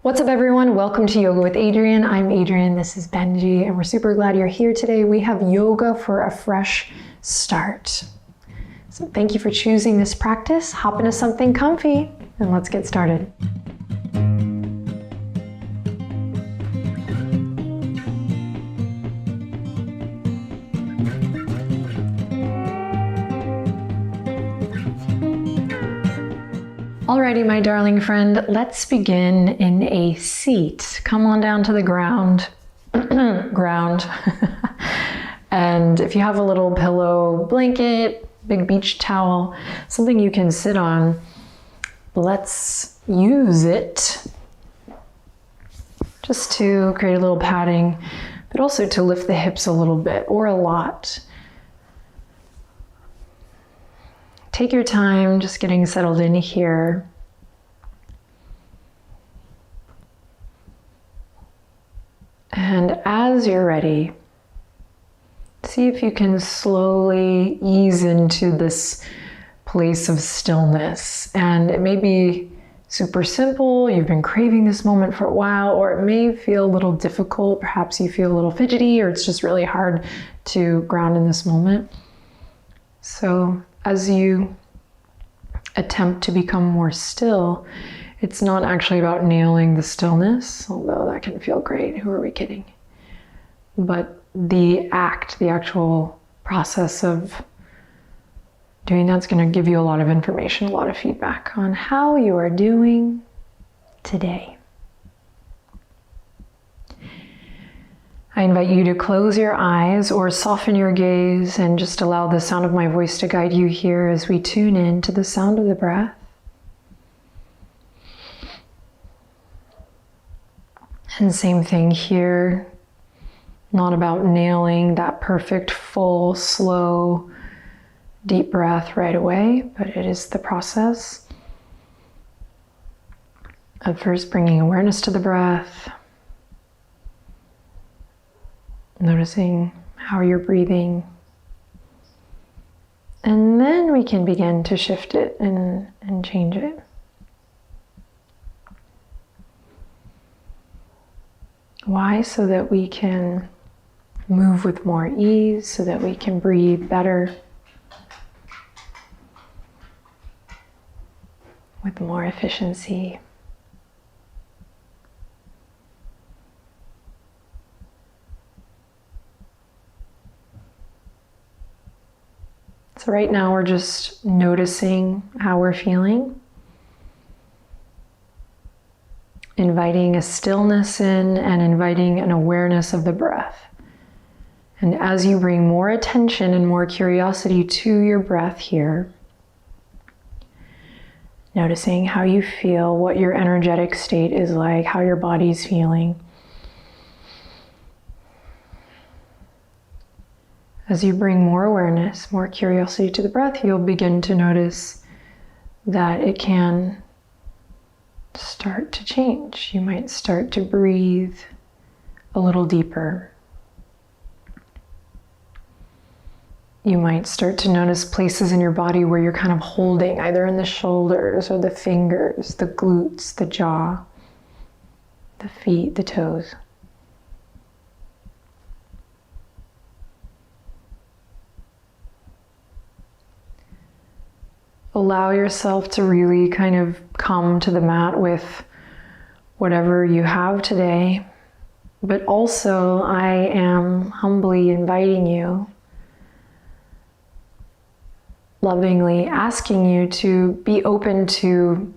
What's up everyone? Welcome to Yoga with Adriene. I'm Adriene, this is Benji, and we're super glad you're here today. We have yoga for a fresh start. So thank you for choosing this practice. Hop into something comfy and let's get started. Alrighty, my darling friend, let's begin in a seat. Come on down to the ground. And if you have a little pillow, blanket, big beach towel, something you can sit on, let's use it just to create a little padding, but also to lift the hips a little bit or a lot. Take your time just getting settled in here. And as you're ready, see if you can slowly ease into this place of stillness. And it may be super simple, you've been craving this moment for a while, or it may feel a little difficult. Perhaps you feel a little fidgety, or it's just really hard to ground in this moment. So as you attempt to become more still, it's not actually about nailing the stillness, although that can feel great. Who are we kidding? But the actual process of doing that's going to give you a lot of information, a lot of feedback on how you are doing today. I invite you to close your eyes or soften your gaze and just allow the sound of my voice to guide you here as we tune in to the sound of the breath. And same thing here, not about nailing that perfect, full, slow, deep breath right away, but it is the process of first bringing awareness to the breath, noticing how you're breathing, and then we can begin to shift it and change it. Why? So that we can move with more ease, so that we can breathe better, with more efficiency. So right now we're just noticing how we're feeling. Inviting a stillness in and inviting an awareness of the breath. And as you bring more attention and more curiosity to your breath here, noticing how you feel, what your energetic state is like, how your body's feeling. As you bring more awareness, more curiosity to the breath, you'll begin to notice that it can start to change. You might start to breathe a little deeper. You might start to notice places in your body where you're kind of holding, either in the shoulders or the fingers, the glutes, the jaw, the feet, the toes. Allow yourself to really kind of come to the mat with whatever you have today. But also, I am humbly inviting you, lovingly asking you to be open to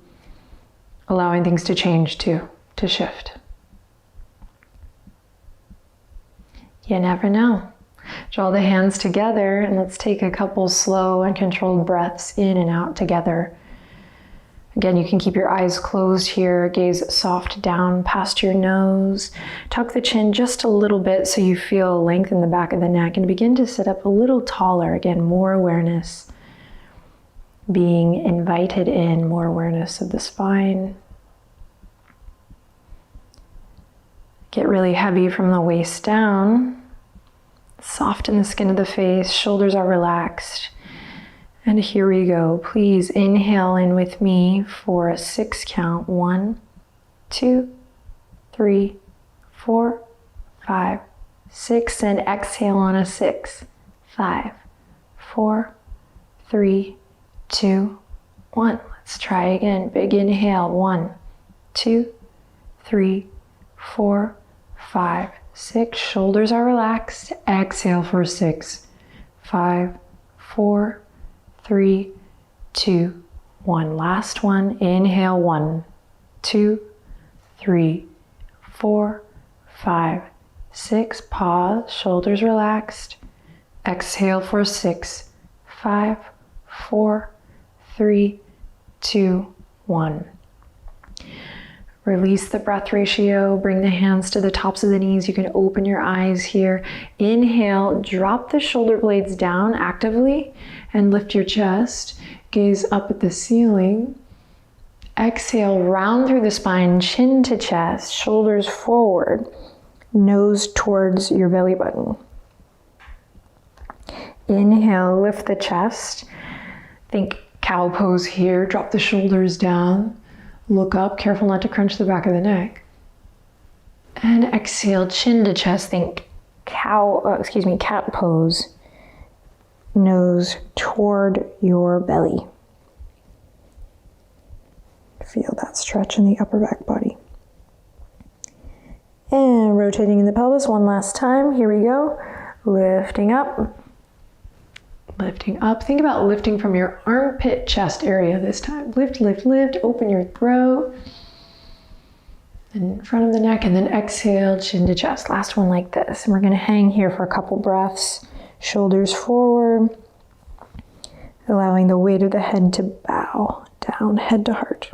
allowing things to change too, to shift. You never know. Draw the hands together and let's take a couple slow and controlled breaths in and out together. Again, you can keep your eyes closed here, gaze soft down past your nose. Tuck the chin just a little bit so you feel length in the back of the neck and begin to sit up a little taller. Again, more awareness being invited in, more awareness of the spine. Get really heavy from the waist down. Soften the skin of the face, shoulders are relaxed. And here we go. Please inhale in with me for a 6 count. 1, 2, 3, 4, 5, 6, and exhale on a 6. 5, 4, 3, 2, 1. Let's try again. Big inhale. 1, 2, 3, 4, 5, 6. Shoulders are relaxed. Exhale for 6, 5, 4, 3, 2, 1. Last one. Inhale. 1, 2, 3, 4, 5, 6. Pause. Shoulders relaxed. Exhale for 6, 5, 4, 3, 2, 1. Release the breath ratio. Bring the hands to the tops of the knees. You can open your eyes here. Inhale, drop the shoulder blades down actively and lift your chest. Gaze up at the ceiling. Exhale, round through the spine, chin to chest, shoulders forward, nose towards your belly button. Inhale, lift the chest. Think cow pose here. Drop the shoulders down. Look up, careful not to crunch the back of the neck. And exhale, chin to chest. Think cat pose. Nose toward your belly. Feel that stretch in the upper back body. And rotating in the pelvis one last time. Here we go. Lifting up. Lifting up. Think about lifting from your armpit chest area this time. Lift, lift, lift. Open your throat. And in front of the neck. And then exhale, chin to chest. Last one like this. And we're going to hang here for a couple breaths. Shoulders forward. Allowing the weight of the head to bow down, head to heart.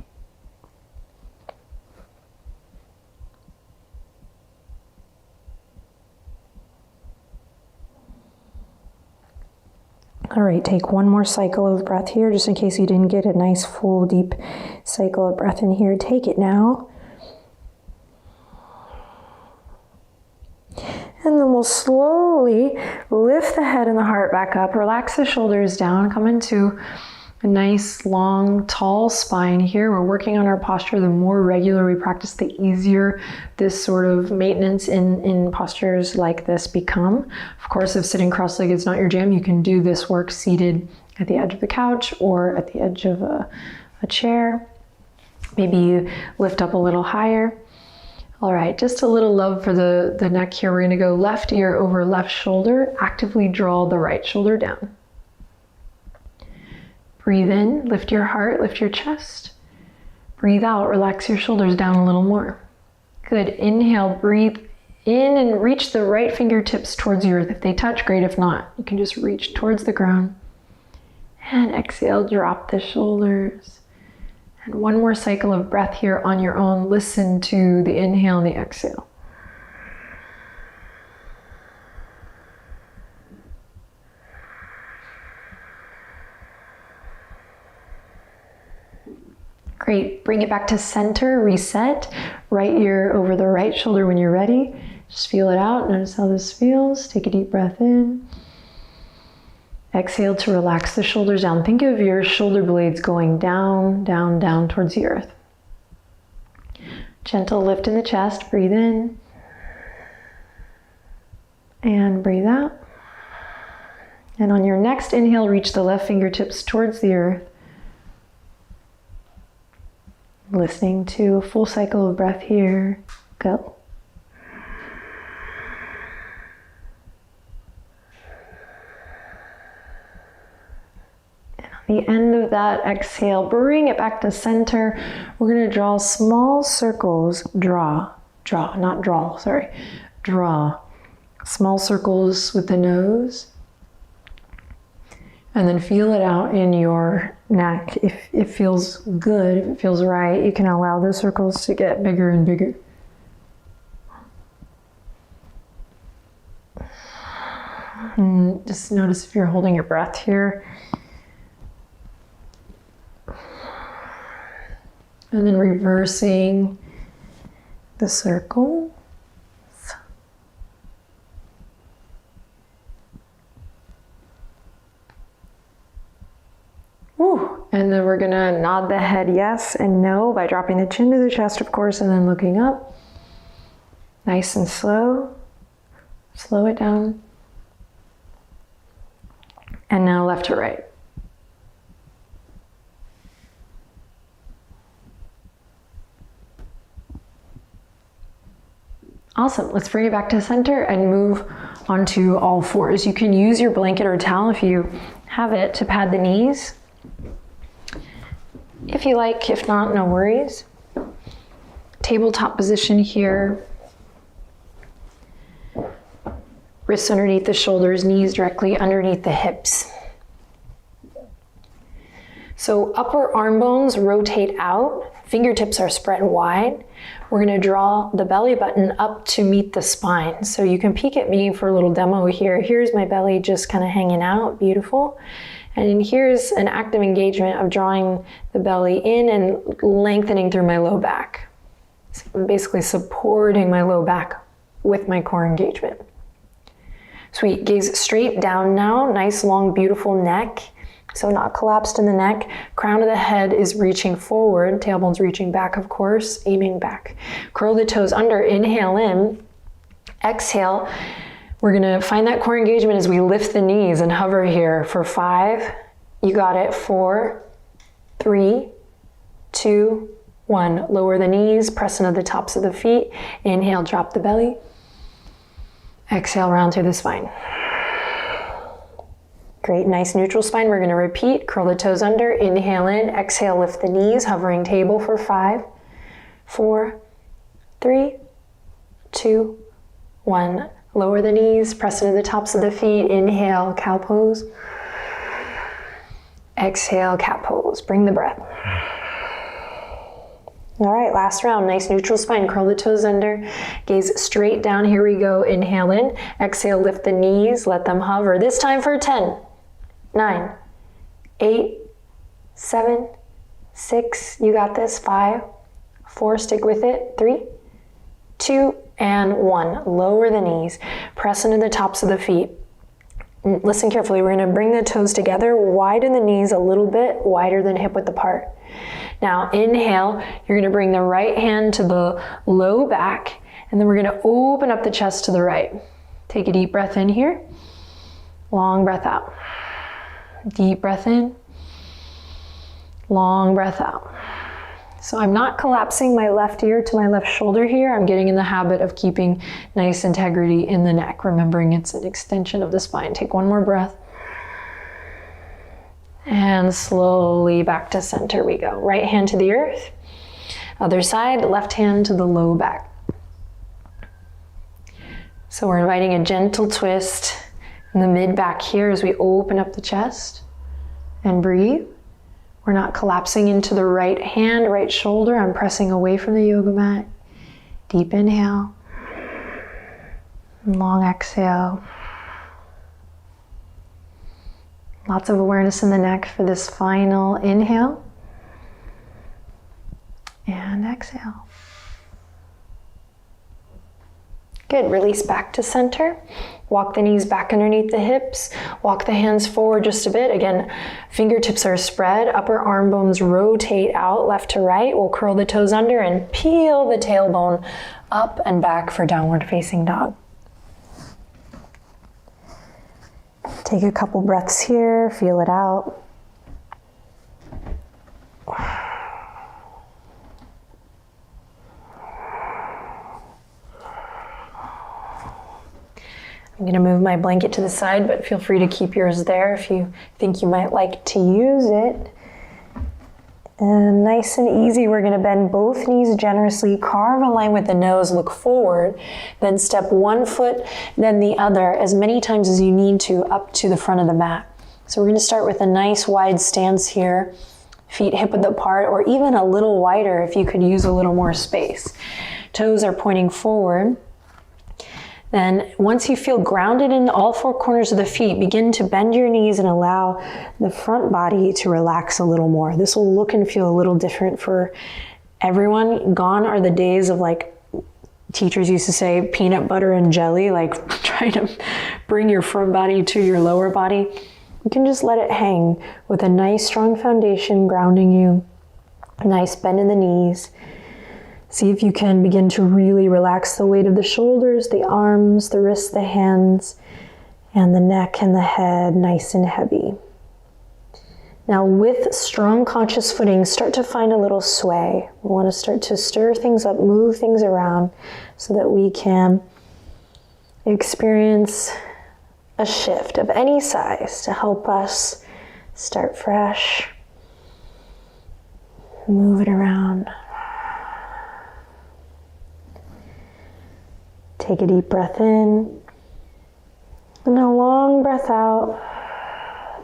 All right, take one more cycle of breath here, just in case you didn't get a nice full deep cycle of breath in here. Take it now. And then we'll slowly lift the head and the heart back up. Relax the shoulders down. Come into a nice, long, tall spine here. We're working on our posture. The more regular we practice, the easier this sort of maintenance in postures like this become. Of course, if sitting cross-legged is not your jam, you can do this work seated at the edge of the couch or at the edge of a chair. Maybe you lift up a little higher. All right, just a little love for the neck here. We're gonna go left ear over left shoulder. Actively draw the right shoulder down. Breathe in, lift your heart, lift your chest. Breathe out, relax your shoulders down a little more. Good, inhale, breathe in and reach the right fingertips towards the earth. If they touch, great. If not, you can just reach towards the ground. And exhale, drop the shoulders. And one more cycle of breath here on your own. Listen to the inhale and the exhale. Great, bring it back to center, reset. Right ear over the right shoulder when you're ready. Just feel it out, notice how this feels. Take a deep breath in. Exhale to relax the shoulders down. Think of your shoulder blades going down, down, down towards the earth. Gentle lift in the chest, breathe in. And breathe out. And on your next inhale, reach the left fingertips towards the earth. Listening to a full cycle of breath here. Go. And on the end of that exhale, bring it back to center. We're going to draw small circles. Draw, Draw small circles with the nose. And then feel it out in your neck. If it feels good, if it feels right, you can allow the circles to get bigger and bigger. And just notice if you're holding your breath here. And then reversing the circle. Woo. And then we're gonna nod the head yes and no by dropping the chin to the chest, of course, and then looking up. Nice and slow. Slow it down. And now left to right. Awesome. Let's bring it back to center and move onto all fours. You can use your blanket or towel if you have it to pad the knees. If you like, if not, no worries. Tabletop position here. Wrists underneath the shoulders, knees directly underneath the hips. So upper arm bones rotate out, fingertips are spread wide. We're gonna draw the belly button up to meet the spine. So you can peek at me for a little demo here. Here's my belly just kind of hanging out, beautiful. And here's an active engagement of drawing the belly in and lengthening through my low back. So I'm basically supporting my low back with my core engagement. Sweet, gaze straight down now, nice long beautiful neck. So not collapsed in the neck. Crown of the head is reaching forward, tailbone's reaching back of course, aiming back. Curl the toes under, inhale in, exhale. We're gonna find that core engagement as we lift the knees and hover here for 5, you got it, 4, 3, 2, 1. Lower the knees, press into the tops of the feet. Inhale, drop the belly. Exhale, round through the spine. Great, nice neutral spine. We're gonna repeat, curl the toes under, inhale in, exhale, lift the knees, hovering table for 5, 4, 3, 2, 1. Lower the knees, press into the tops of the feet. Inhale, cow pose. Exhale, cat pose. Bring the breath. All right, last round. Nice neutral spine. Curl the toes under. Gaze straight down. Here we go. Inhale in. Exhale, lift the knees. Let them hover. This time for 10, 9, 8, 7, 6. You got this. 5, 4. Stick with it. 3, 2, and 1. Lower the knees. Press into the tops of the feet. Listen carefully. We're going to bring the toes together. Widen the knees a little bit, wider than hip width apart. Now inhale, you're gonna bring the right hand to the low back, and then we're gonna open up the chest to the right. Take a deep breath in here. Long breath out. Deep breath in. Long breath out. So I'm not collapsing my left ear to my left shoulder here. I'm getting in the habit of keeping nice integrity in the neck, remembering it's an extension of the spine. Take one more breath. And slowly back to center we go. Right hand to the earth. Other side, left hand to the low back. So we're inviting a gentle twist in the mid back here as we open up the chest and breathe. We're not collapsing into the right hand, right shoulder. I'm pressing away from the yoga mat. Deep inhale. Long exhale. Lots of awareness in the neck for this final inhale. And exhale. Good, release back to center. Walk the knees back underneath the hips. Walk the hands forward just a bit. Again, fingertips are spread. Upper arm bones rotate out left to right. We'll curl the toes under and peel the tailbone up and back for downward facing dog. Take a couple breaths here, feel it out. I'm gonna move my blanket to the side, but feel free to keep yours there if you think you might like to use it. And nice and easy, we're gonna bend both knees generously, carve a line with the nose, look forward, then step one foot, then the other, as many times as you need to, up to the front of the mat. So we're gonna start with a nice wide stance here, feet hip width apart, or even a little wider if you could use a little more space. Toes are pointing forward. Then once you feel grounded in all four corners of the feet, begin to bend your knees and allow the front body to relax a little more. This will look and feel a little different for everyone. Gone are the days of, like teachers used to say, peanut butter and jelly, like trying to bring your front body to your lower body. You can just let it hang with a nice strong foundation grounding you. A nice bend in the knees. See if you can begin to really relax the weight of the shoulders, the arms, the wrists, the hands, and the neck and the head nice and heavy. Now with strong conscious footing, start to find a little sway. We want to start to stir things up, move things around so that we can experience a shift of any size to help us start fresh. Move it around. Take a deep breath in and a long breath out.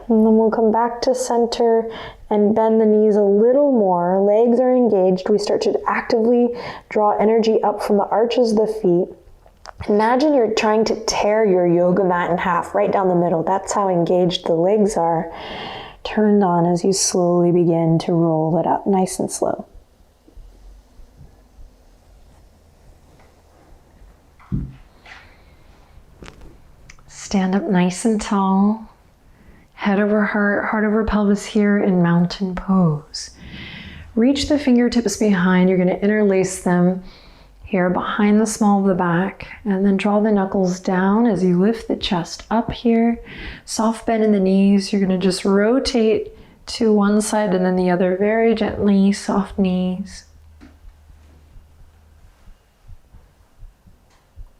And then we'll come back to center and bend the knees a little more. Legs are engaged. We start to actively draw energy up from the arches of the feet. Imagine you're trying to tear your yoga mat in half, right down the middle. That's how engaged the legs are. Turned on as you slowly begin to roll it up, nice and slow. Stand up nice and tall. Head over heart, heart over pelvis here in mountain pose. Reach the fingertips behind. You're going to interlace them here behind the small of the back, and then draw the knuckles down as you lift the chest up here. Soft bend in the knees. You're going to just rotate to one side and then the other very gently, soft knees.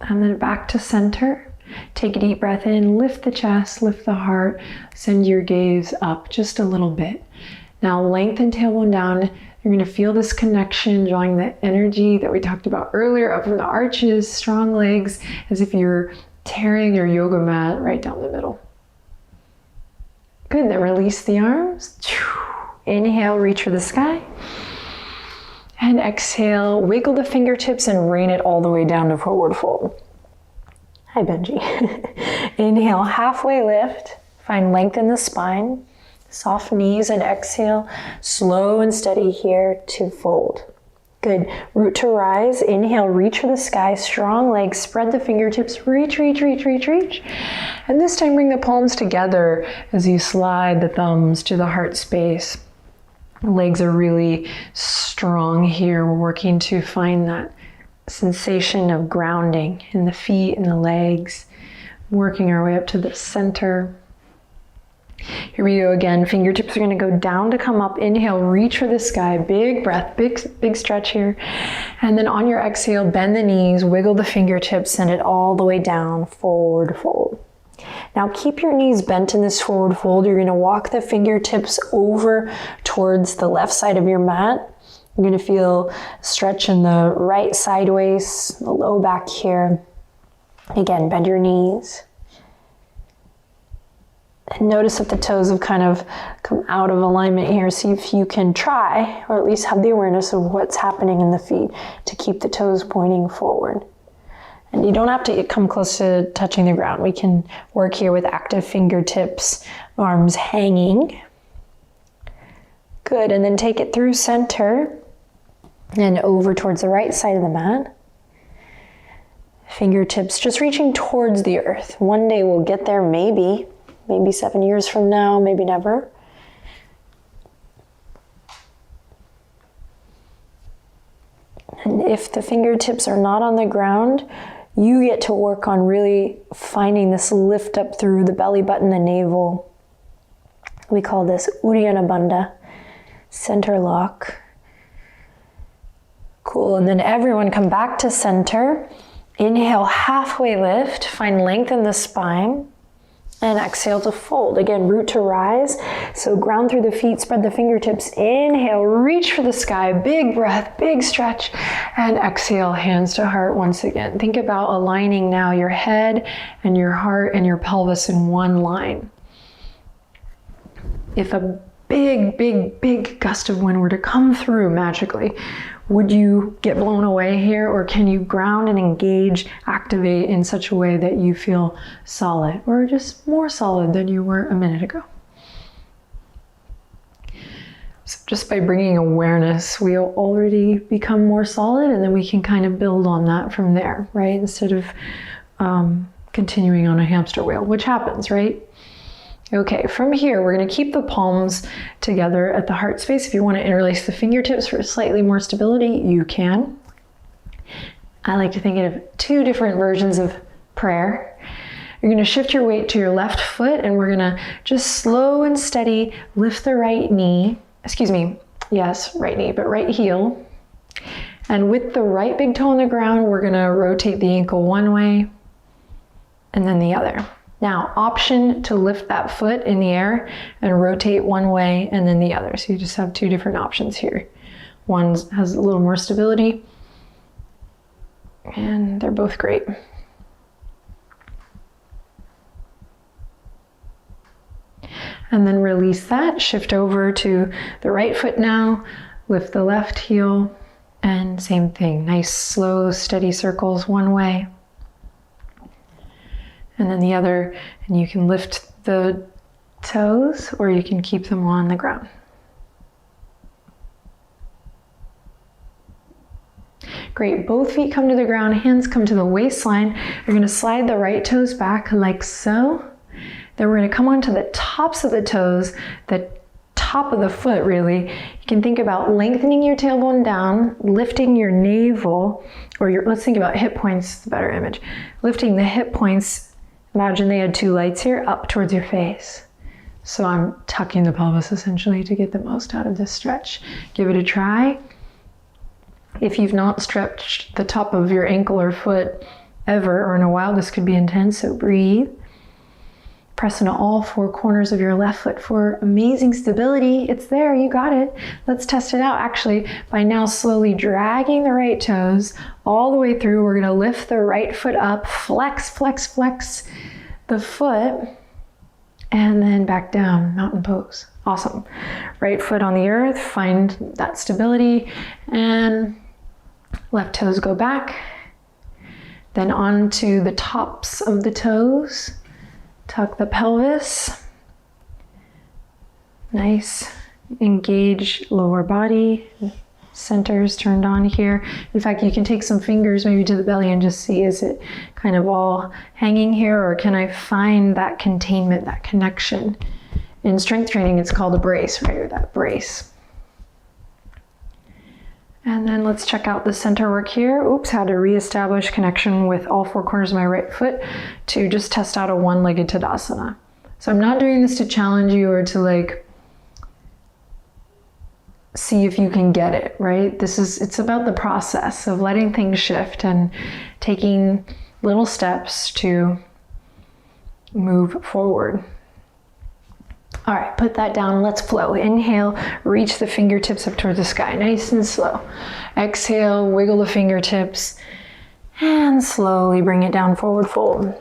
And then back to center. Take a deep breath in, lift the chest, lift the heart, send your gaze up just a little bit. Now lengthen tailbone down. You're going to feel this connection, drawing the energy that we talked about earlier up from the arches, strong legs, as if you're tearing your yoga mat right down the middle. Good, then release the arms. Inhale, reach for the sky. And exhale, wiggle the fingertips and rain it all the way down to forward fold. Hi, Benji. Inhale, halfway lift. Find length in the spine. Soft knees, and exhale, slow and steady here to fold. Good. Root to rise. Inhale, reach for the sky. Strong legs. Spread the fingertips. Reach, reach, reach, reach, reach. And this time bring the palms together as you slide the thumbs to the heart space. The legs are really strong here. We're working to find that sensation of grounding in the feet and the legs. Working our way up to the center. Here we go again. Fingertips are going to go down to come up. Inhale, reach for the sky. Big breath, big stretch here. And then on your exhale, bend the knees, wiggle the fingertips, send it all the way down, forward fold. Now keep your knees bent in this forward fold. You're going to walk the fingertips over towards the left side of your mat. You're going to feel stretch in the right side waist, the low back here. Again, bend your knees. And notice that the toes have kind of come out of alignment here. See if you can try, or at least have the awareness of what's happening in the feet to keep the toes pointing forward. And you don't have to come close to touching the ground. We can work here with active fingertips, arms hanging. Good, and then take it through center and over towards the right side of the mat. Fingertips just reaching towards the earth. One day we'll get there, maybe 7 years from now, maybe never. And if the fingertips are not on the ground, you get to work on really finding this lift up through the belly button, the navel. We call this Uddiyana Bandha, center lock. Cool, and then everyone come back to center. Inhale, halfway lift, find length in the spine. And exhale to fold. Again, root to rise. So ground through the feet, spread the fingertips. Inhale, reach for the sky. Big breath, big stretch. And exhale, hands to heart once again. Think about aligning now your head and your heart and your pelvis in one line. If a big gust of wind were to come through magically, would you get blown away here, or can you ground and engage, activate in such a way that you feel solid, or just more solid than you were a minute ago? So just by bringing awareness, we'll already become more solid, and then we can kind of build on that from there, right? Instead of continuing on a hamster wheel, which happens, right? Okay, from here, we're going to keep the palms together at the heart space. If you want to interlace the fingertips for slightly more stability, you can. I like to think of two different versions of prayer. You're going to shift your weight to your left foot, and we're going to just slow and steady lift the right knee. Yes, right knee, but right heel. And with the right big toe on the ground, we're going to rotate the ankle one way and then the other. Now, option to lift that foot in the air and rotate one way and then the other. So you just have two different options here. One has a little more stability, and they're both great. And then release that, shift over to the right foot now, lift the left heel, and same thing, nice slow steady circles one way and then the other, and you can lift the toes or you can keep them on the ground. Great, both feet come to the ground, hands come to the waistline. You're going to slide the right toes back like so. Then we're going to come onto the tops of the toes, the top of the foot really. You can think about lengthening your tailbone down, lifting your navel, or let's think about hip points, the better image. Lifting the hip points, imagine they had two lights here, up towards your face. So I'm tucking the pelvis essentially to get the most out of this stretch. Give it a try. If you've not stretched the top of your ankle or foot ever or in a while, this could be intense, so breathe. Press into all four corners of your left foot for amazing stability. It's there, you got it. Let's test it out actually by now slowly dragging the right toes all the way through. We're gonna lift the right foot up, flex, flex, flex the foot, and then back down, mountain pose. Awesome. Right foot on the earth, find that stability, and left toes go back. Then onto the tops of the toes. Tuck the pelvis. Nice. Engage lower body. Centers turned on here. In fact, you can take some fingers maybe to the belly and just see, is it kind of all hanging here, or can I find that containment, that connection? In strength training, it's called a brace, right? Or that brace. And then let's check out the center work here. Oops, how to reestablish connection with all four corners of my right foot to just test out a one-legged Tadasana. So I'm not doing this to challenge you or to like see if you can get it, right? It's about the process of letting things shift and taking little steps to move forward. All right, put that down, let's flow. Inhale, reach the fingertips up towards the sky, nice and slow. Exhale, wiggle the fingertips, and slowly bring it down, forward fold.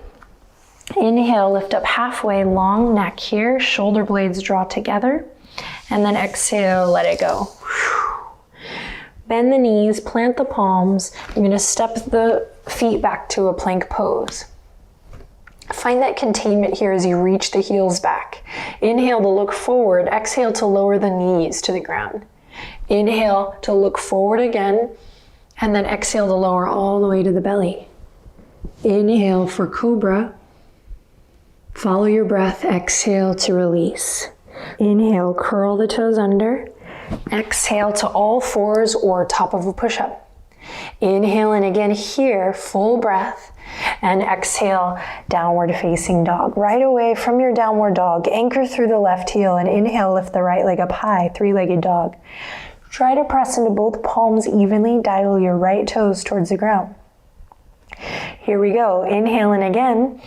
Inhale, lift up halfway, long neck here, shoulder blades draw together, and then exhale, let it go. Bend the knees, plant the palms. You're gonna step the feet back to a plank pose. Find that containment here as you reach the heels back. Inhale to look forward, exhale to lower the knees to the ground. Inhale to look forward again, and then exhale to lower all the way to the belly. Inhale for cobra. Follow your breath, exhale to release. Inhale, curl the toes under. Exhale to all fours or top of a push-up. Inhale, and again here, full breath. And exhale, downward facing dog. Right away from your downward dog, anchor through the left heel and inhale, lift the right leg up high, three-legged dog. Try to press into both palms evenly, dial your right toes towards the ground. Here we go, inhale and again.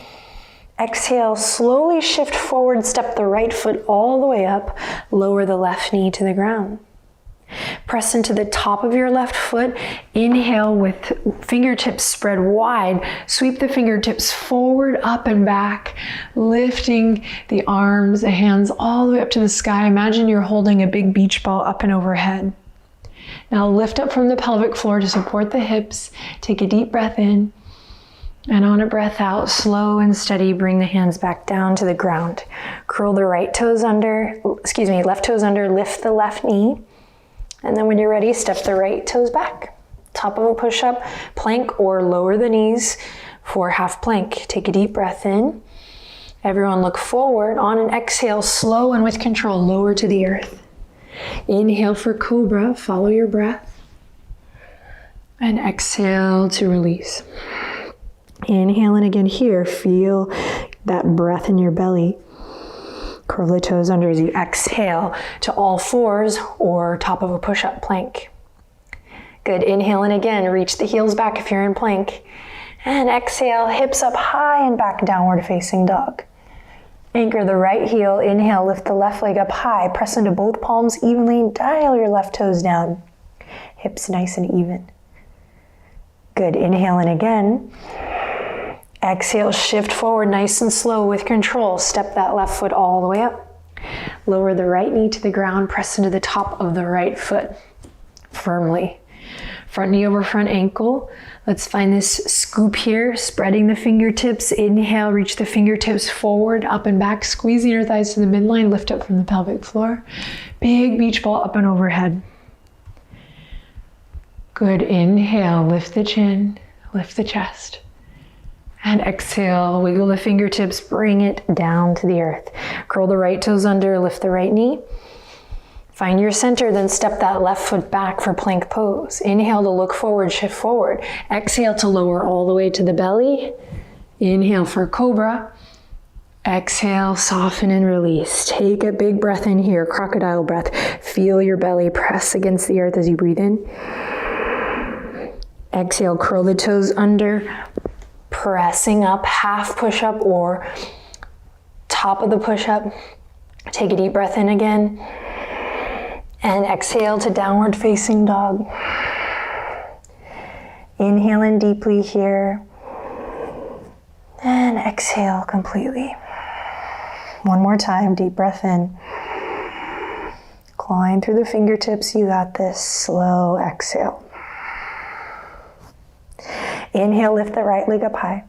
Exhale, slowly shift forward, step the right foot all the way up, lower the left knee to the ground. Press into the top of your left foot. Inhale with fingertips spread wide. Sweep the fingertips forward, up and back, lifting the arms, the hands all the way up to the sky. Imagine you're holding a big beach ball up and overhead. Now lift up from the pelvic floor to support the hips. Take a deep breath in. And on a breath out, slow and steady, bring the hands back down to the ground. Curl the left toes under, lift the left knee. And then when you're ready, step the right toes back. Top of a push-up, plank, or lower the knees for half plank. Take a deep breath in. Everyone look forward. On an exhale, slow and with control, lower to the earth. Inhale for cobra, follow your breath. And exhale to release. Inhale in again here. Feel that breath in your belly. Curl the toes under as you exhale to all fours or top of a push-up plank. Good, inhale in again. Reach the heels back if you're in plank. And exhale, hips up high and back, downward facing dog. Anchor the right heel. Inhale, lift the left leg up high. Press into both palms evenly. Dial your left toes down. Hips nice and even. Good, inhale in again. Exhale, shift forward nice and slow with control. Step that left foot all the way up. Lower the right knee to the ground. Press into the top of the right foot firmly. Front knee over front ankle. Let's find this scoop here, spreading the fingertips. Inhale, reach the fingertips forward, up and back. Squeeze the inner thighs to the midline, lift up from the pelvic floor. Big beach ball up and overhead. Good, inhale, lift the chin, lift the chest. And exhale, wiggle the fingertips, bring it down to the earth. Curl the right toes under, lift the right knee. Find your center, then step that left foot back for plank pose. Inhale to look forward, shift forward. Exhale to lower all the way to the belly. Inhale for cobra. Exhale, soften and release. Take a big breath in here, crocodile breath. Feel your belly press against the earth as you breathe in. Exhale, curl the toes under, pressing up, half push-up or top of the push-up. Take a deep breath in again. And exhale to downward facing dog. Inhale in deeply here. And exhale completely. One more time, deep breath in. Clawing through the fingertips, you got this. Slow exhale. Inhale, lift the right leg up high.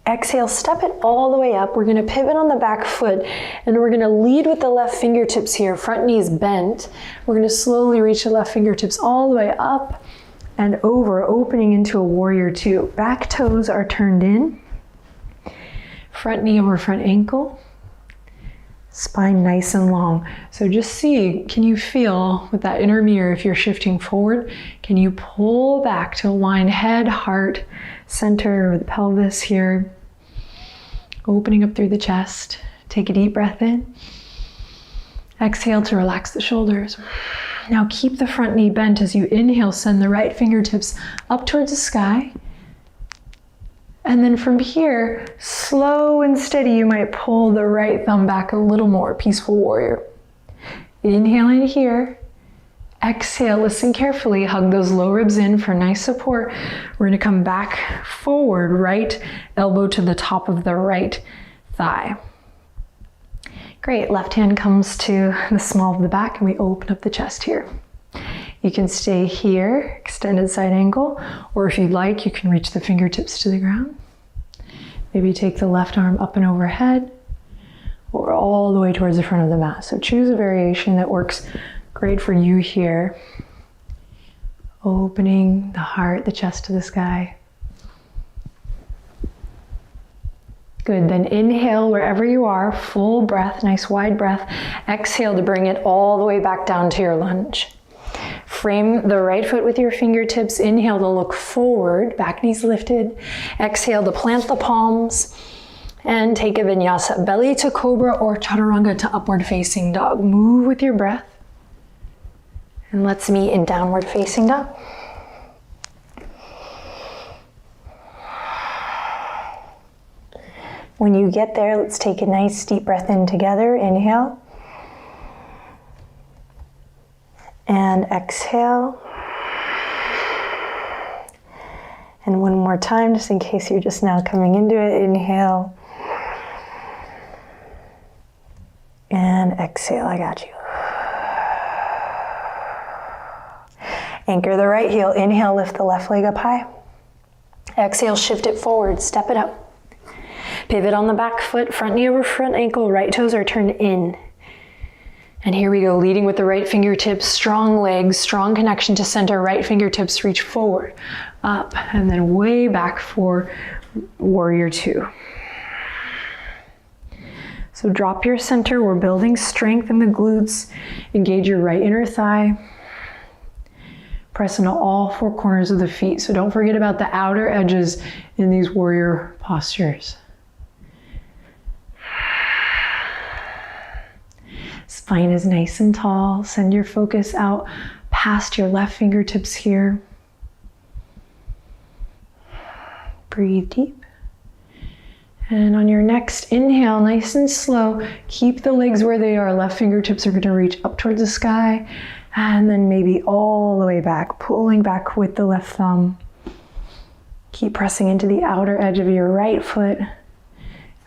Exhale, step it all the way up. We're gonna pivot on the back foot and we're gonna lead with the left fingertips here. Front knee is bent. We're gonna slowly reach the left fingertips all the way up and over, opening into a warrior two. Back toes are turned in. Front knee over front ankle. Spine nice and long. So just see, can you feel with that inner mirror, if you're shifting forward, can you pull back to align head, heart, center of the pelvis here, opening up through the chest. Take a deep breath in. Exhale to relax the shoulders. Now keep the front knee bent as you inhale, send the right fingertips up towards the sky. And then from here, slow and steady, you might pull the right thumb back a little more, peaceful warrior. Inhale in here. Exhale, listen carefully, hug those low ribs in for nice support. We're gonna come back forward, right elbow to the top of the right thigh. Great, left hand comes to the small of the back and we open up the chest here. You can stay here, extended side angle, or if you'd like, you can reach the fingertips to the ground. Maybe take the left arm up and overhead, or all the way towards the front of the mat. So choose a variation that works great for you here. Opening the heart, the chest to the sky. Good, then inhale wherever you are, full breath, nice wide breath. Exhale to bring it all the way back down to your lunge. Frame the right foot with your fingertips. Inhale to look forward, back knees lifted. Exhale to plant the palms and take a vinyasa, belly to cobra or chaturanga to upward facing dog. Move with your breath. And let's meet in downward facing dog. When you get there, let's take a nice deep breath in together. Inhale. And exhale. And one more time, just in case you're just now coming into it. Inhale. And exhale, I got you. Anchor the right heel. Inhale, lift the left leg up high. Exhale, shift it forward, step it up. Pivot on the back foot, front knee over front ankle, right toes are turned in. And here we go, leading with the right fingertips, strong legs, strong connection to center, right fingertips reach forward, up, and then way back for warrior two. So drop your center, we're building strength in the glutes, engage your right inner thigh. Press into all four corners of the feet. So don't forget about the outer edges in these warrior postures. Spine is nice and tall. Send your focus out past your left fingertips here. Breathe deep. And on your next inhale, nice and slow, keep the legs where they are. Left fingertips are going to reach up towards the sky. And then maybe all the way back, pulling back with the left thumb. Keep pressing into the outer edge of your right foot,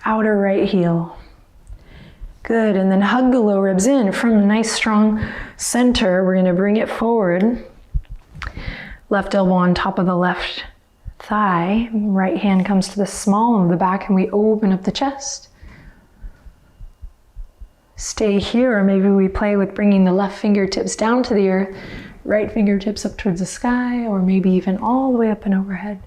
outer right heel. Good, and then hug the low ribs in from a nice strong center. We're gonna bring it forward. Left elbow on top of the left thigh. Right hand comes to the small of the back and we open up the chest. Stay here, or maybe we play with bringing the left fingertips down to the earth, right fingertips up towards the sky, or maybe even all the way up and overhead.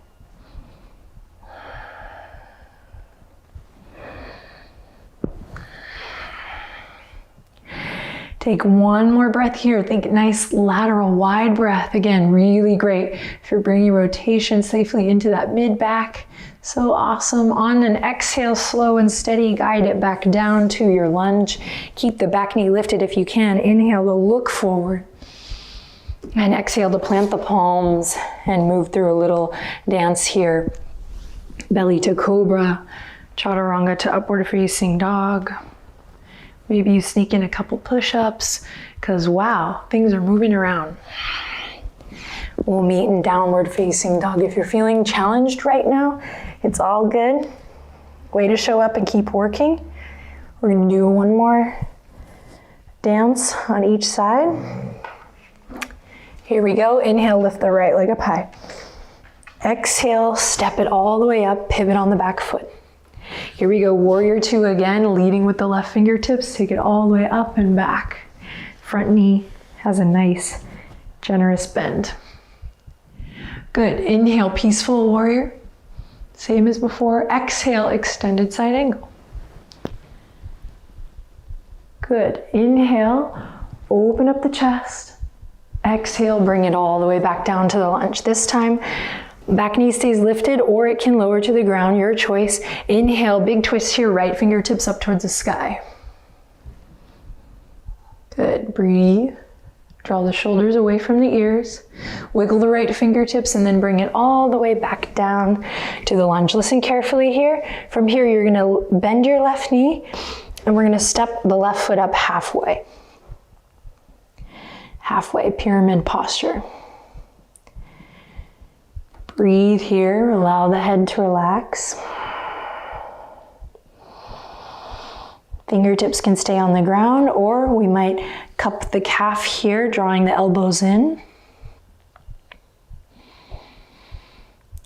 Take one more breath here. Think nice lateral wide breath. Again, really great if you're bringing rotation safely into that mid back. So awesome. On an exhale, slow and steady, guide it back down to your lunge. Keep the back knee lifted if you can. Inhale to look forward. And exhale to plant the palms and move through a little dance here. Belly to cobra, chaturanga to upward facing dog. Maybe you sneak in a couple push-ups because wow, things are moving around. We'll meet in downward facing dog. If you're feeling challenged right now, it's all good. Way to show up and keep working. We're gonna do one more dance on each side. Here we go. Inhale, lift the right leg up high. Exhale, step it all the way up, pivot on the back foot. Here we go, warrior two again, leading with the left fingertips. Take it all the way up and back. Front knee has a nice, generous bend. Good, inhale, peaceful warrior. Same as before. Exhale, extended side angle. Good, inhale, open up the chest. Exhale, bring it all the way back down to the lunge. This time, back knee stays lifted or it can lower to the ground, your choice. Inhale, big twist here, right fingertips up towards the sky. Good, breathe. Draw the shoulders away from the ears. Wiggle the right fingertips and then bring it all the way back down to the lunge. Listen carefully here. From here, you're gonna bend your left knee and we're gonna step the left foot up halfway. Halfway, pyramid posture. Breathe here, allow the head to relax. Fingertips can stay on the ground, or we might cup the calf here, drawing the elbows in.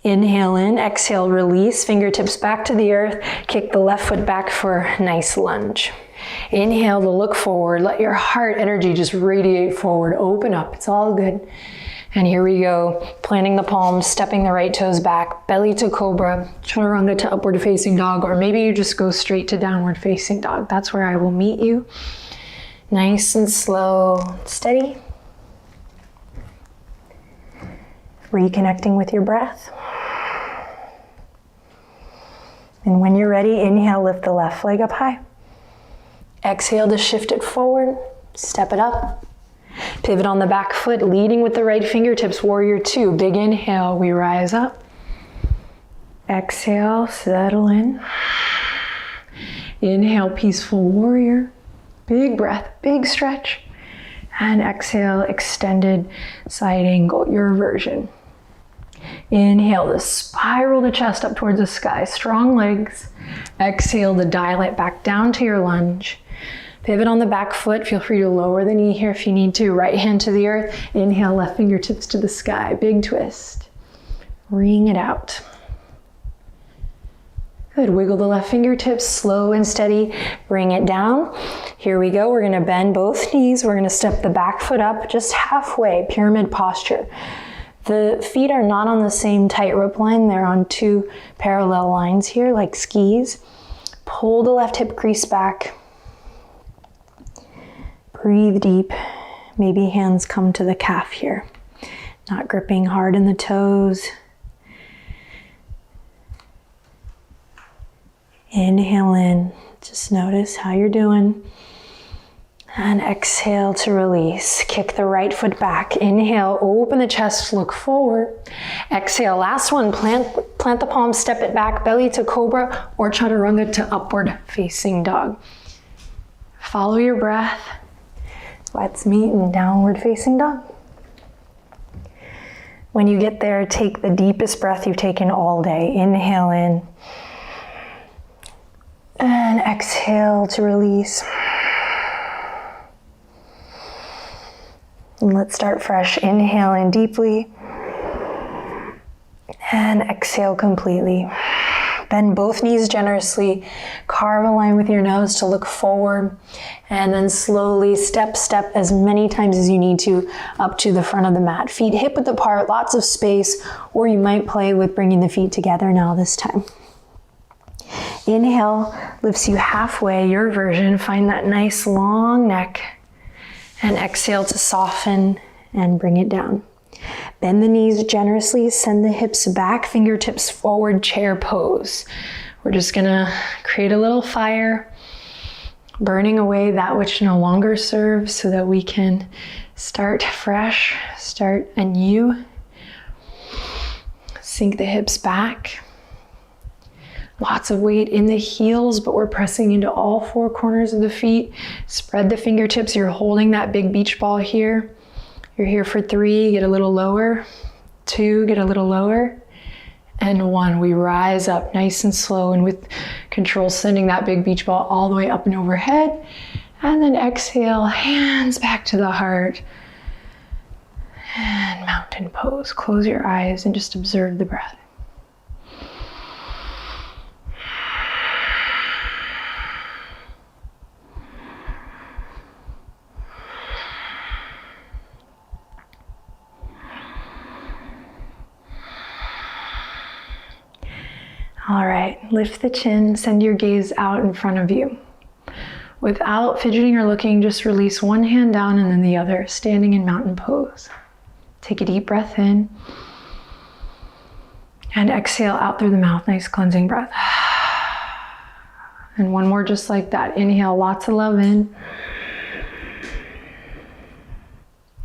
Inhale in, exhale, release, fingertips back to the earth, kick the left foot back for a nice lunge. Inhale to look forward, let your heart energy just radiate forward, open up, it's all good. And here we go, planting the palms, stepping the right toes back, belly to cobra, chaturanga to upward facing dog, or maybe you just go straight to downward facing dog. That's where I will meet you. Nice and slow, steady. Reconnecting with your breath. And when you're ready, inhale, lift the left leg up high. Exhale to shift it forward, step it up. Pivot on the back foot, leading with the right fingertips, warrior two. Big inhale, we rise up. Exhale, settle in. Inhale, peaceful warrior. Big breath, big stretch. And exhale, extended side angle, your version. Inhale to spiral the chest up towards the sky, strong legs. Exhale to dial it back down to your lunge. Pivot on the back foot. Feel free to lower the knee here if you need to. Right hand to the earth. Inhale, left fingertips to the sky. Big twist. Wring it out. Good. Wiggle the left fingertips, slow and steady. Bring it down. Here we go. We're going to bend both knees. We're going to step the back foot up just halfway, pyramid posture. The feet are not on the same tightrope line. They're on two parallel lines here, like skis. Pull the left hip crease back. Breathe deep. Maybe hands come to the calf here. not gripping hard in the toes. Inhale in, just notice how you're doing. And exhale to release. Kick the right foot back. Inhale, open the chest, look forward. Exhale, last one, plant the palms, step it back, belly to cobra or chaturanga to upward facing dog. Follow your breath. Let's meet in downward facing dog. When you get there, take the deepest breath you've taken all day. Inhale in. And exhale to release. And let's start fresh. Inhale in deeply. And exhale completely. Bend both knees generously. Carve a line with your nose to look forward. And then slowly step as many times as you need to up to the front of the mat. Feet hip width apart, lots of space, or you might play with bringing the feet together now this time. Inhale lifts you halfway, your version. Find that nice long neck. And exhale to soften and bring it down. Bend the knees generously, send the hips back, fingertips forward, chair pose. We're just gonna create a little fire, burning away that which no longer serves so that we can start fresh, start anew. Sink the hips back. Lots of weight in the heels, but we're pressing into all four corners of the feet. Spread the fingertips. You're holding that big beach ball here. You're here for 3, get a little lower. 2, get a little lower. And 1, we rise up nice and slow and with control, sending that big beach ball all the way up and overhead. And then exhale, hands back to the heart. And mountain pose. Close your eyes and just observe the breath. All right, lift the chin, send your gaze out in front of you. Without fidgeting or looking, just release one hand down and then the other, standing in mountain pose. Take a deep breath in. And exhale out through the mouth, nice cleansing breath. And one more just like that. Inhale, lots of love in.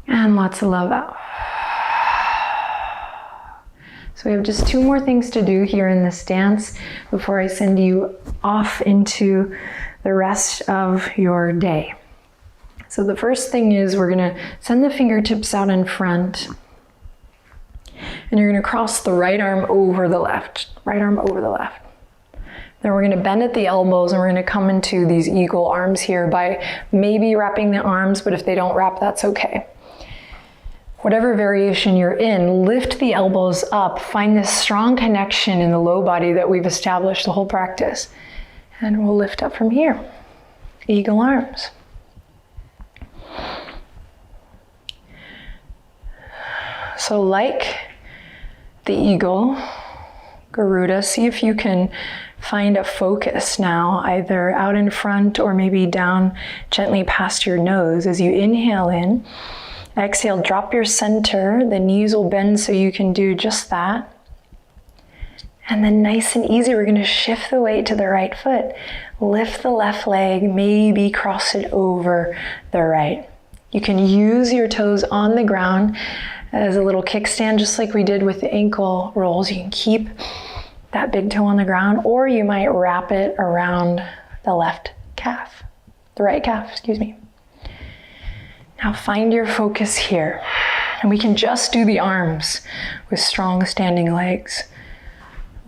And lots of love out. So we have just 2 more things to do here in this dance before I send you off into the rest of your day. So the first thing is we're gonna send the fingertips out in front and you're gonna cross the right arm over the left, right arm over the left. Then we're gonna bend at the elbows and we're gonna come into these eagle arms here by maybe wrapping the arms, but if they don't wrap, that's okay. Whatever variation you're in, lift the elbows up, find this strong connection in the low body that we've established the whole practice. And we'll lift up from here. Eagle arms. So like the eagle, Garuda, see if you can find a focus now, either out in front or maybe down gently past your nose as you inhale in. Exhale, drop your center. The knees will bend so you can do just that. And then nice and easy, we're gonna shift the weight to the right foot. Lift the left leg, maybe cross it over the right. You can use your toes on the ground as a little kickstand, just like we did with the ankle rolls. You can keep that big toe on the ground, or you might wrap it around the left calf, the right calf, excuse me. Now find your focus here. And we can just do the arms with strong standing legs.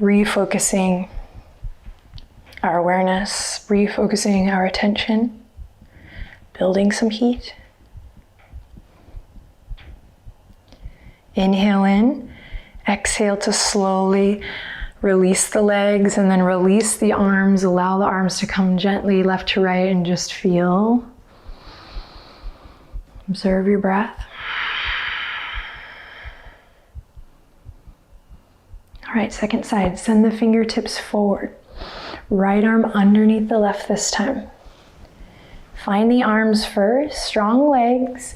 Refocusing our awareness, refocusing our attention, building some heat. Inhale in, exhale to slowly release the legs and then release the arms. Allow the arms to come gently left to right and just feel. Observe your breath. All right, second side, send the fingertips forward. Right arm underneath the left this time. Find the arms first, strong legs.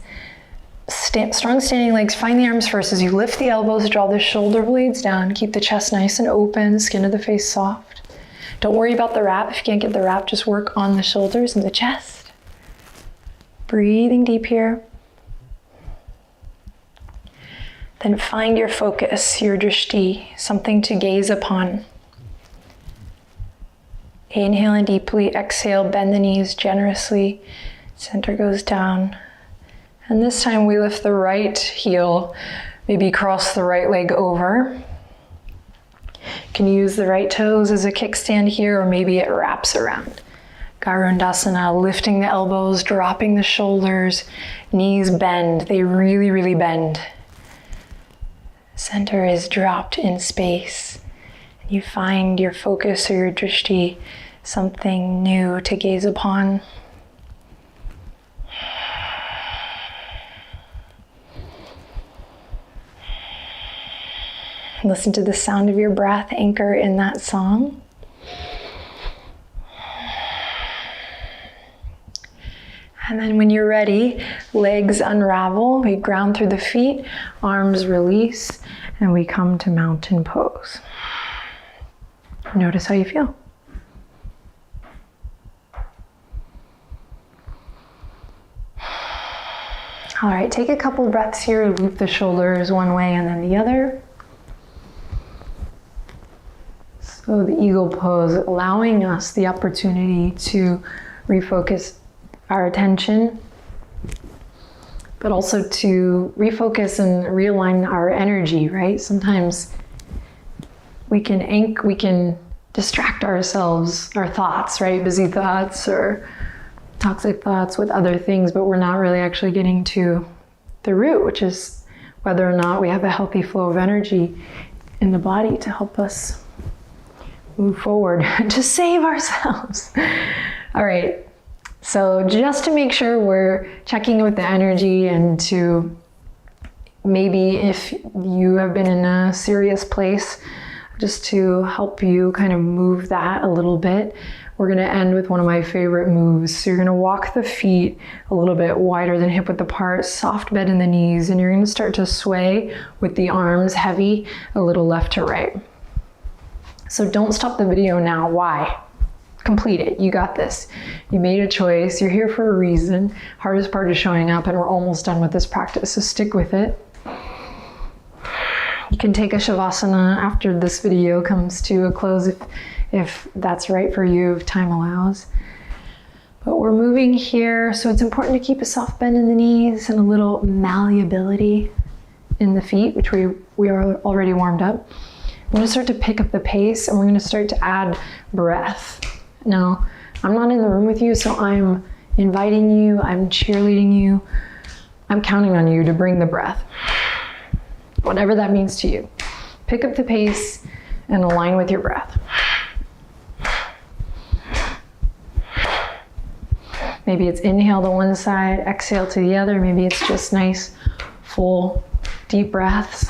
Stay strong standing legs. Find the arms first as you lift the elbows, draw the shoulder blades down. Keep the chest nice and open, skin of the face soft. Don't worry about the wrap. If you can't get the wrap, just work on the shoulders and the chest. Breathing deep here. Then find your focus, your drishti, something to gaze upon. Inhale in deeply, exhale, bend the knees generously. Center goes down. And this time we lift the right heel, maybe cross the right leg over. You can use the right toes as a kickstand here, or maybe it wraps around. Garudasana, lifting the elbows, dropping the shoulders, knees bend, they really, really bend. Center is dropped in space. You find your focus or your drishti, something new to gaze upon. Listen to the sound of your breath, anchor in that song. And then when you're ready, legs unravel, we ground through the feet, arms release, and we come to mountain pose. Notice how you feel. All right, take a couple breaths here, loop the shoulders one way and then the other. So the eagle pose, allowing us the opportunity to refocus our attention, but also to refocus and realign our energy, right? Sometimes we can distract ourselves, our thoughts, right? Busy thoughts or toxic thoughts with other things, but we're not really actually getting to the root, which is whether or not we have a healthy flow of energy in the body to help us move forward, to save ourselves. All right. So just to make sure we're checking with the energy, and to maybe if you have been in a serious place, just to help you kind of move that a little bit, we're gonna end with one of my favorite moves. So you're gonna walk the feet a little bit wider than hip width apart, soft bend in the knees, and you're gonna start to sway with the arms heavy, a little left to right. So don't stop the video now. Why? Complete it. You got this. You made a choice. You're here for a reason. Hardest part is showing up, and we're almost done with this practice, so stick with it. You can take a shavasana after this video comes to a close if that's right for you, if time allows. But we're moving here, so it's important to keep a soft bend in the knees and a little malleability in the feet, which we are already warmed up. I'm going to start to pick up the pace, and we're going to start to add breath. Now, I'm not in the room with you, so I'm inviting you, I'm cheerleading you, I'm counting on you to bring the breath. Whatever that means to you. Pick up the pace and align with your breath. Maybe it's inhale to one side, exhale to the other. Maybe it's just nice, full, deep breaths.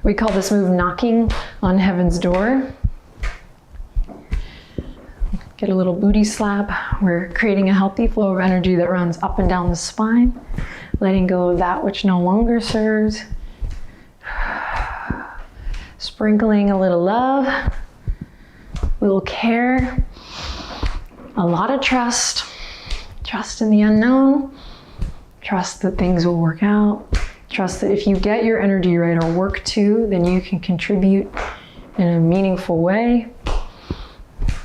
We call this move knocking on heaven's door. Get a little booty slap. We're creating a healthy flow of energy that runs up and down the spine, letting go of that which no longer serves. Sprinkling a little love, a little care, a lot of trust. Trust in the unknown. Trust that things will work out. Trust that if you get your energy right, or work to, then you can contribute in a meaningful way.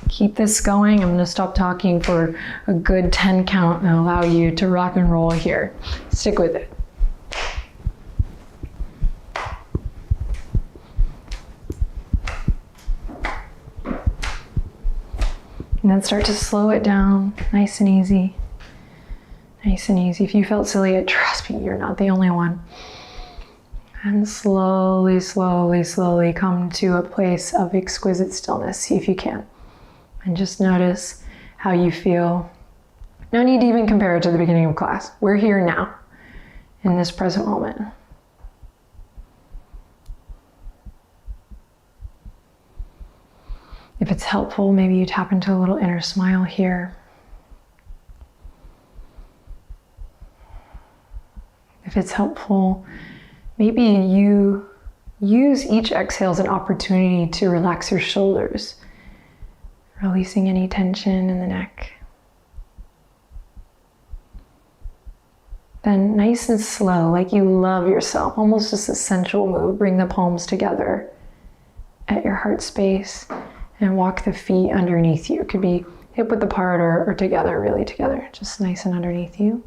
Keep this going. I'm going to stop talking for a good 10 count and allow you to rock and roll here. Stick with it. And then start to slow it down, nice and easy. Nice and easy. If you felt silly, trust me, you're not the only one. And slowly, slowly, slowly come to a place of exquisite stillness. See if you can. And just notice how you feel. No need to even compare it to the beginning of class. We're here now, in this present moment. If it's helpful, maybe you tap into a little inner smile here. If If it's helpful, maybe you use each exhale as an opportunity to relax your shoulders, releasing any tension in the neck. Then nice and slow, like you love yourself, almost just a sensual move, bring the palms together at your heart space and walk the feet underneath you. It could be hip width apart or together, really together, just nice and underneath you.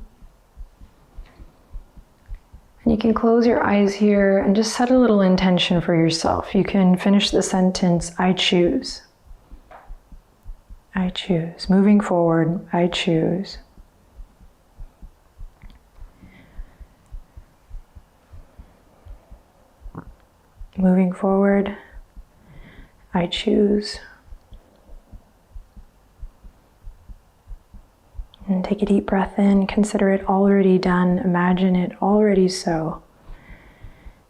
And you can close your eyes here and just set a little intention for yourself. You can finish the sentence, I choose. I choose. Moving forward, I choose. Moving forward, I choose. And take a deep breath in, consider it already done, imagine it already so.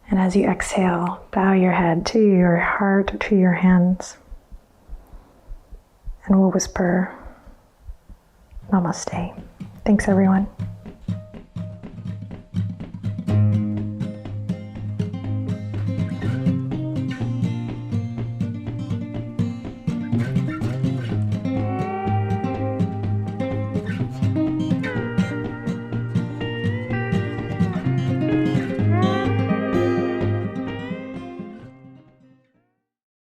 And as you exhale, bow your head to your heart, to your hands. And we'll whisper, Namaste. Thanks everyone.